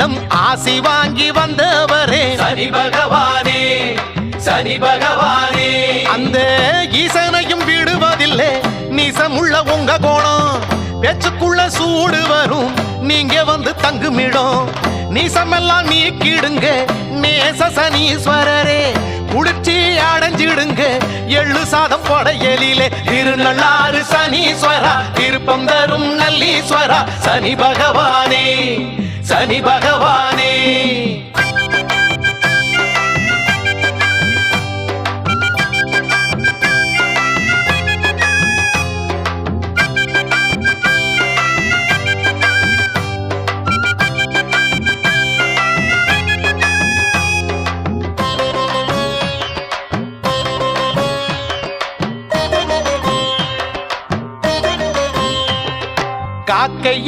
உன்னிடம் ஆசி வாங்கி வந்தவரே சனி பகவானே, சனி பகவானே. அந்த ஈசனையும் விடுவதில்லை நீசமுள்ள உங்க கோணம். பேச்சுக்குள்ள சூடு வரும் நீங்க வந்து தங்குமிடம். நீசமெல்லாம் நீக்கிடுங்க நேச சனீஸ்வரரே. குளிர்ச்சி அடைஞ்சிடுங்க எள்ளு சாதம் படையலிலே. திருநள்ளாறு சனீஸ்வரா திருப்பம் தரும் நல்லீஸ்வரா. சனி பகவானே, சனி பகவானே. காக்கையை